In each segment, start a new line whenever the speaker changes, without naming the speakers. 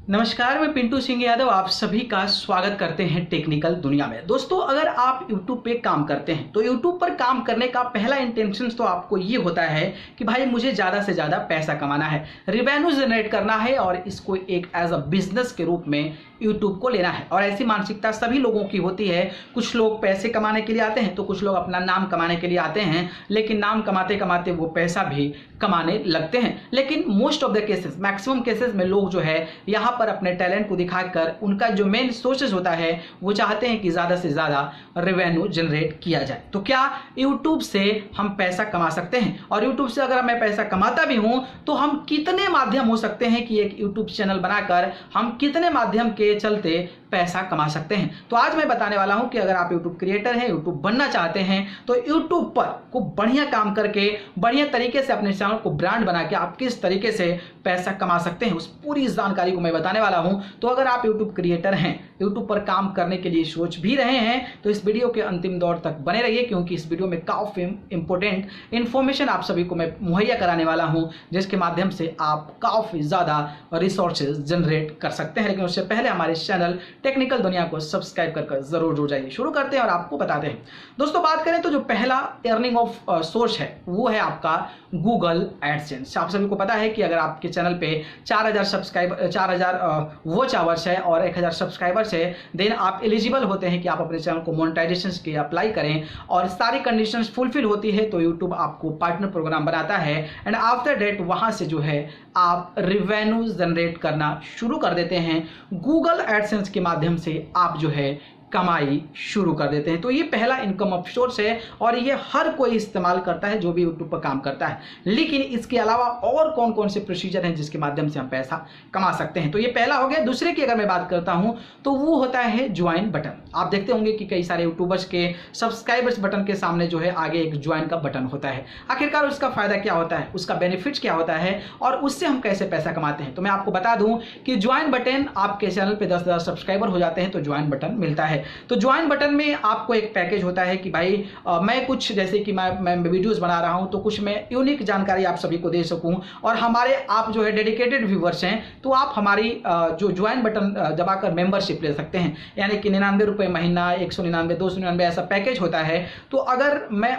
नमस्कार, मैं पिंटू सिंह यादव आप सभी का स्वागत करते हैं टेक्निकल दुनिया में। दोस्तों, अगर आप YouTube पे काम करते हैं तो YouTube पर काम करने का पहला इंटेंशन तो आपको ये होता है कि भाई मुझे ज़्यादा से ज़्यादा पैसा कमाना है, रिवेन्यू जनरेट करना है और इसको एक एज अ बिजनेस के रूप में YouTube को लेना है। और ऐसी मानसिकता सभी लोगों की होती है। कुछ लोग पैसे कमाने के लिए आते हैं तो कुछ लोग अपना नाम कमाने के लिए आते हैं, लेकिन नाम कमाते कमाते वो पैसा भी कमाने लगते हैं। लेकिन most of the cases, maximum cases में लोग जो है यहाँ पर अपने टैलेंट को दिखाकर उनका जो मेन सोर्सेज होता है वो चाहते हैं कि ज़्यादा से ज़्यादा रेवेन्यू जनरेट किया जाए। तो क्या यूट्यूब से हम पैसा कमा सकते हैं? और यूट्यूब से अगर मैं पैसा कमाता भी हूं तो हम कितने माध्यम हो सकते हैं कि एक यूट्यूब चैनल बनाकर हम कितने माध्यम के चलते पैसा कमा सकते हैं? तो आज मैं बताने वाला हूं कि अगर आप यूट्यूब क्रिएटर हैं, यूट्यूब बनना चाहते हैं, तो यूट्यूब पर खूब बढ़िया काम करके बढ़िया तरीके से अपने चैनल को ब्रांड बना के आप किस तरीके से पैसा कमा सकते हैं, उस पूरी जानकारी को मैं बताने वाला हूं। तो अगर आप यूट्यूब क्रिएटर हैं, यूट्यूब पर काम करने के लिए सोच भी रहे हैं, तो इस वीडियो के अंतिम दौर तक बने रहिए, क्योंकि इस वीडियो में काफी इंपॉर्टेंट इंफॉर्मेशन आप सभी को मैं मुहैया कराने वाला हूं, जिसके माध्यम से आप काफी ज्यादा रिसोर्सेज जनरेट कर सकते हैं। लेकिन उससे पहले हमारे चैनल टेक्निकल दुनिया को सब्सक्राइब कर जरूर जुड़ जाइए। शुरू करते हैं और आपको बताते हैं। दोस्तों, बात करें तो जो पहला अर्निंग ऑफ सोर्स है वो है आपका गूगल एडसेंस। आप सभी को पता है कि अगर आपके चैनल पे 4000 वॉच आवर्स है और 1000 सब्सक्राइबर्स है, देन आप एलिजिबल होते हैं कि आप अपने चैनल को मोनेटाइजेशन के अप्लाई करें और सारी कंडीशंस फुलफिल होती है तो यूट्यूब आपको पार्टनर प्रोग्राम बनाता है एंड आफ्टर डेट वहां से जो है आप रिवेन्यू जनरेट करना शुरू कर देते हैं। गूगल एडसेंस के माध्यम से आप जो है कमाई शुरू कर देते हैं। तो ये पहला इनकम ऑफ सोर्स है और ये हर कोई इस्तेमाल करता है जो भी यूट्यूब पर काम करता है। लेकिन इसके अलावा और कौन कौन से प्रोसीजर हैं जिसके माध्यम से हम पैसा कमा सकते हैं? तो ये पहला हो गया। दूसरे की अगर मैं बात करता हूं तो वो होता है ज्वाइन बटन। आप देखते होंगे कि कई सारे यूट्यूबर्स के सब्सक्राइबर्स बटन के सामने जो है आगे एक ज्वाइन का बटन होता है। आखिरकार उसका फायदा क्या होता है, उसका बेनिफिट्स क्या होता है और उससे हम कैसे पैसा कमाते हैं? तो मैं आपको बता दूं कि ज्वाइन बटन, आपके चैनल पे 10,000 सब्सक्राइबर हो जाते हैं तो ज्वाइन बटन मिलता है। तो ज्वाइन बटन में आपको एक पैकेज होता है कि भाई मैं कुछ, जैसे कि मैं वीडियोस बना रहा हूं तो कुछ मैं यूनिक जानकारी आप सभी को दे सकूं और हमारे आप जो है डेडिकेटेड व्यूवर्स हैं तो आप हमारी जो ज्वाइन बटन दबाकर मेंबरशिप ले सकते हैं। यानी कि 99 रुपये महीना, 199, 299 ऐसा पैकेज होता है। तो अगर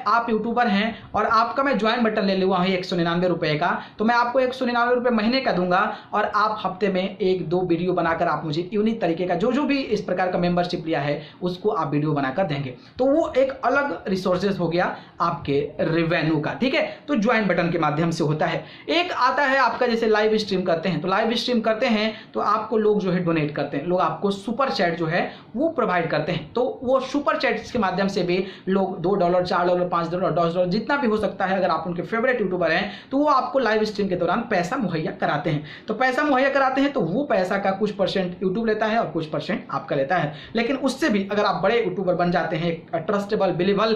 आप यूट्यूबर हैं और आपका मैं ज्वाइन बटन ले लूँगा 199 रुपये का, तो मैं आपको 199 रुपये महीने का दूंगा और आप हफ्ते में 1-2 वीडियो बनाकर आप मुझे यूनिक तरीके का जो भी इस प्रकार का मेंबरशिप लिया है उसको आप वीडियो बनाकर देंगे। तो वो एक अलग रिसोर्सेज हो गया आपके रेवेन्यू का। ठीक है, तो ज्वाइन बटन के माध्यम से होता है। एक आता है आपका, जैसे लाइव स्ट्रीम करते हैं, तो लाइव स्ट्रीम करते हैं तो आपको लोग जो है डोनेट करते हैं, लोग आपको सुपर चैट जो है वो प्रोवाइड करते हैं। तो वो सुपर चैट के माध्यम से भी लोग $2, $4, $5, $10 जितना भी हो सकता है, अगर आप उनके फेवरेट यूट्यूबर हैं तो वो आपको लाइव स्ट्रीम के दौरान पैसा मुहैया कराते हैं। तो पैसा मुहैया कराते हैं तो वो पैसा का कुछ परसेंट यूट्यूब लेता है और कुछ परसेंट आपका लेता है। लेकिन उससे भी अगर आप बड़े यूट्यूबर बन जाते हैं, ट्रस्टेबल बिलीवेबल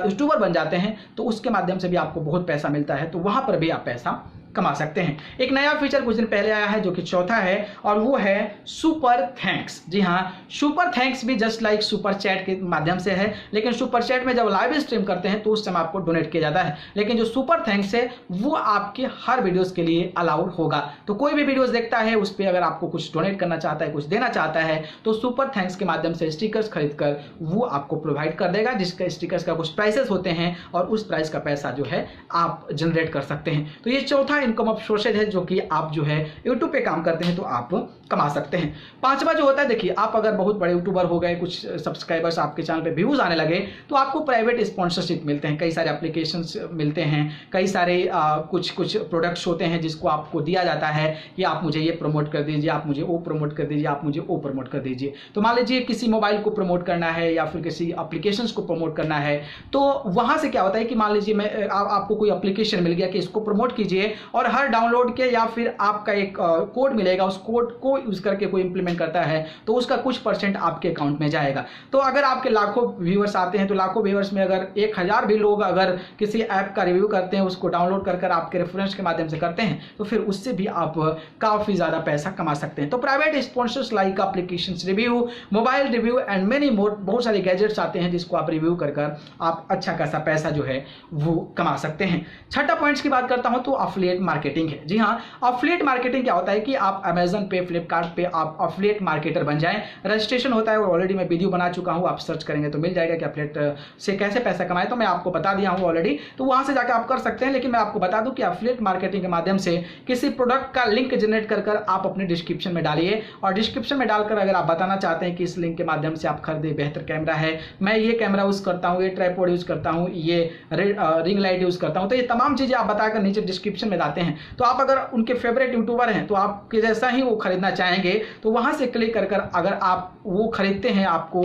यूट्यूबर बन जाते हैं, तो उसके माध्यम से भी आपको बहुत पैसा मिलता है। तो वहां पर भी आप पैसा कमा सकते हैं। एक नया फीचर कुछ दिन पहले आया है जो कि चौथा है और वो है सुपर थैंक्स। जी हाँ, सुपर थैंक्स भी जस्ट लाइक सुपर चैट के माध्यम से है, लेकिन सुपर चैट में जब लाइव स्ट्रीम करते हैं तो उस समय आपको डोनेट किया जाता है। लेकिन जो सुपर थैंक्स है वो आपके हर वीडियोस के लिए अलाउड होगा। तो कोई भी वीडियोस देखता है उस पर अगर आपको कुछ डोनेट करना चाहता है, कुछ देना चाहता है, तो सुपर थैंक्स के माध्यम से स्टिकर्स खरीद कर वो आपको प्रोवाइड कर देगा, जिसका स्टिकर्स का कुछ प्राइसेस होते हैं और उस प्राइस का पैसा जो है आप जनरेट कर सकते हैं। तो ये चौथा इनकम ऑफ सोर्सेज है जो कि आप जो है यूट्यूब पे काम करते हैं तो आप कमा सकते हैं। पांचवा जो होता है, देखिए आप अगर बहुत बड़े यूट्यूबर हो गए, कुछ सब्सक्राइबर्स आपके चैनल पे व्यूज आने लगे, तो आपको प्राइवेट स्पॉन्सरशिप मिलते हैं, कई सारे एप्लीकेशंस मिलते हैं, कई सारे कुछ प्रोडक्ट्स होते हैं जिसको आपको दिया जाता है कि आप मुझे ये प्रमोट कर दीजिए, आप मुझे वो प्रमोट कर दीजिए, आप मुझे वो प्रमोट कर दीजिए। तो मान लीजिए किसी मोबाइल को प्रमोट करना है या फिर किसी एप्लीकेशंस को प्रमोट करना है, तो वहां से क्या होता है कि मान लीजिए आपको कोई एप्लीकेशन मिल गया कि इसको प्रमोट कीजिए और हर डाउनलोड के या फिर आपका एक कोड मिलेगा, उस कोड को यूज करके कोई इंप्लीमेंट करता है तो उसका कुछ परसेंट आपके अकाउंट में जाएगा। तो अगर आपके लाखों व्यूअर्स आते हैं तो लाखों व्यूअर्स में अगर 1000 भी लोग अगर किसी ऐप का रिव्यू करते हैं, उसको डाउनलोड कर आपके रेफरेंस के माध्यम से करते हैं, तो फिर उससे भी आप काफी ज्यादा पैसा कमा सकते हैं। तो private sponsors like applications review, mobile review and many more, बहुत सारे गैजेट्स आते हैं जिसको आप रिव्यू कर आप अच्छा खासा पैसा जो है वो कमा सकते हैं। छठा पॉइंट्स की बात करता हूं तो अफिलिएट एफिलिएट मार्केटिंग है। जी हाँ, एफिलिएट मार्केटिंग क्या होता है कि आप अमेजन पे, फ्लिपकार्ट पे आप एफिलिएट मार्केटर बन जाएं। रजिस्ट्रेशन होता है और ऑलरेडी मैं वीडियो बना चुका हूँ, आप सर्च करेंगे तो मिल जाएगा कि एफिलिएट से कैसे पैसा कमाए, तो मैं आपको बता दिया हूँ ऑलरेडी, तो वहां से जाकर आप कर सकते हैं। लेकिन मैं आपको बता दूं कि एफिलिएट मार्केटिंग के माध्यम से किसी प्रोडक्ट का लिंक जनरेट कर आप अपने डिस्क्रिप्शन में डालिए, और डिस्क्रिप्शन में डालकर अगर आप बताना चाहते हैं कि इस लिंक के माध्यम से आप खरीदे बेहतर कैमरा है, मैं ये कैमरा यूज करता हूँ, ये ट्राइपॉड यूज करता हूँ, ये रिंग लाइट यूज करता हूँ, तो ये तमाम चीजें आप बताकर नीचे डिस्क्रिप्शन में डालते हैं, तो आप अगर उनके फेवरेट यूट्यूबर हैं तो आपके जैसा ही वो खरीदना चाहेंगे, तो वहां से क्लिक कर अगर आप वो खरीदते हैं आपको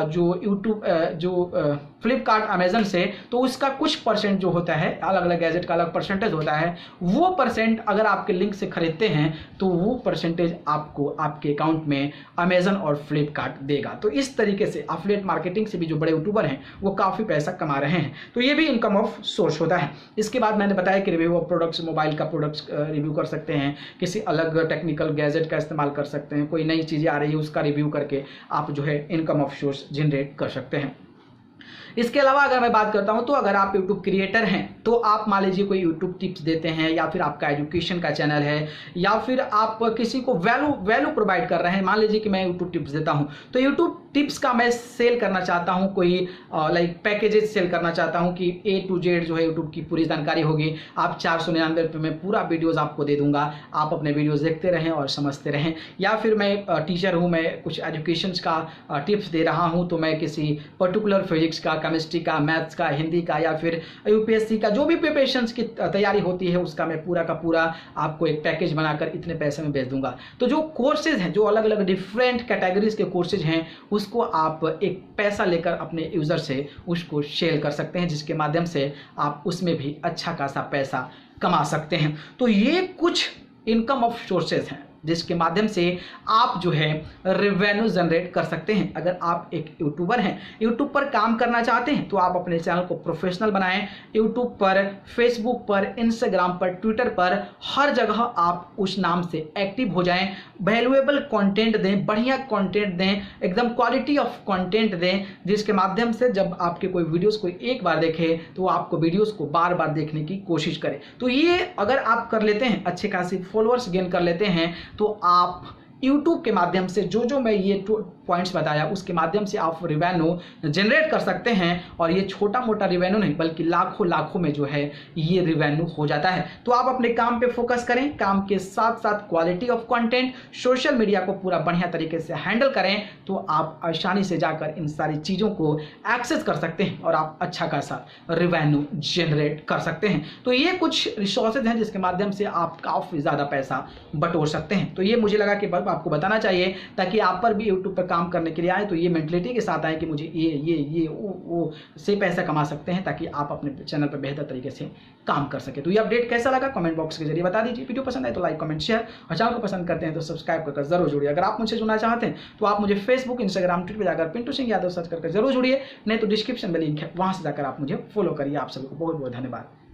जो यूट्यूब जो फ्लिपकार्ट अमेजन से, तो उसका कुछ परसेंट जो होता है, अलग अलग गैजेट का अलग परसेंटेज होता है, वो परसेंट अगर आपके लिंक से खरीदते हैं तो वो परसेंटेज आपको आपके अकाउंट में अमेजन और फ्लिपकार्ट देगा। तो इस तरीके से एफिलिएट मार्केटिंग से भी जो बड़े यूट्यूबर हैं वो काफ़ी पैसा कमा रहे हैं, तो ये भी इनकम ऑफ सोर्स होता है। इसके बाद मैंने बताया कि रिव्यू ऑफ प्रोडक्ट्स, मोबाइल का प्रोडक्ट्स रिव्यू कर सकते हैं, किसी अलग टेक्निकल गैजेट का इस्तेमाल कर सकते हैं, कोई नई चीज़ें आ रही है उसका रिव्यू करके आप जो है इनकम ऑफ सोर्स जनरेट कर सकते हैं। इसके अलावा अगर मैं बात करता हूं तो अगर आप YouTube क्रिएटर हैं तो आप मान लीजिए कोई YouTube टिप्स देते हैं, या फिर आपका एजुकेशन का चैनल है, या फिर आप किसी को वैल्यू प्रोवाइड कर रहे हैं। मान लीजिए कि मैं YouTube टिप्स देता हूं, तो YouTube टिप्स का मैं सेल करना चाहता हूं, कोई लाइक पैकेजेस सेल करना चाहता हूं कि A to Z जो है YouTube की पूरी जानकारी होगी। आप 499 रुपये में पूरा वीडियोज़ आपको दे दूंगा, आप अपने वीडियोज़ देखते रहें और समझते रहें। या फिर मैं टीचर हूँ, मैं कुछ एजुकेशन का टिप्स दे रहा हूँ, तो मैं किसी पर्टिकुलर फिजिक्स का, केमिस्ट्री का, मैथ्स का, हिंदी का, या फिर यूपीएससी का जो भी प्रिपरेशंस की तैयारी होती है उसका मैं पूरा का पूरा आपको एक पैकेज बनाकर इतने पैसे में बेच दूंगा। तो जो कोर्सेज हैं, जो अलग अलग डिफरेंट कैटेगरीज के कोर्सेज हैं, उसको आप एक पैसा लेकर अपने यूजर से उसको शेयर कर सकते हैं, जिसके माध्यम से आप उसमें भी अच्छा खासा पैसा कमा सकते हैं। तो ये कुछ इनकम ऑफ सोर्सेज हैं जिसके माध्यम से आप जो है रेवेन्यू जनरेट कर सकते हैं। अगर आप एक यूट्यूबर हैं, यूट्यूब पर काम करना चाहते हैं, तो आप अपने चैनल को प्रोफेशनल बनाएं। यूट्यूब पर, फेसबुक पर, इंस्टाग्राम पर, ट्विटर पर, हर जगह आप उस नाम से एक्टिव हो जाएं। वैल्यूएबल कंटेंट दें, बढ़िया कंटेंट दें, एकदम क्वालिटी ऑफ कंटेंट दें, जिसके माध्यम से जब आपके कोई वीडियोस कोई एक बार देखे तो आपको वीडियोस को बार बार देखने की कोशिश करे। तो ये अगर आप कर लेते हैं, अच्छे खासी फॉलोअर्स गेन कर लेते हैं, तो आप YouTube के माध्यम से जो मैं ये पॉइंट्स बताया उसके माध्यम से आप रिवेन्यू जनरेट कर सकते हैं। और ये छोटा मोटा रिवेन्यू नहीं बल्कि लाखों में जो है ये रिवेन्यू हो जाता है। तो आप अपने काम पे फोकस करें, काम के साथ साथ quality of content, social media को पूरा बढ़िया तरीके से हैंडल करें, तो आप आसानी से जाकर इन सारी चीज़ों को एक्सेस कर सकते हैं और आप अच्छा खासा रिवेन्यू जनरेट कर सकते हैं। तो ये कुछ रिसोर्सेज हैं जिसके माध्यम से आप काफ़ी ज़्यादा पैसा बटोर सकते हैं। तो ये मुझे लगा कि आपको बताना चाहिए ताकि आप पर भी यूट्यूब पर काम करने के लिए आए तो ये मेंटलिटी के साथ आए कि मुझे ये वो से पैसा कमा सकते हैं, ताकि आप अपने चैनल पर बेहतर तरीके से काम कर सके। तो ये अपडेट कैसा लगा कमेंट बॉक्स के जरिए बता दीजिए। वीडियो पसंद आए तो लाइक, कमेंट, शेयर, और चैनल को पसंद करते हैं तो सब्सक्राइब कर जरूर जुड़िए। अगर आप मुझसे जुड़ना चाहते हैं तो आप मुझे फेसबुक, इंस्टाग्राम, ट्विटर पर जाकर पिंटू सिंह यादव सर्च करके जरूर जुड़िए, नहीं तो डिस्क्रिप्शन में लिंक है, वहां से जाकर आप मुझे फॉलो करिए। आप सभी को बहुत बहुत धन्यवाद।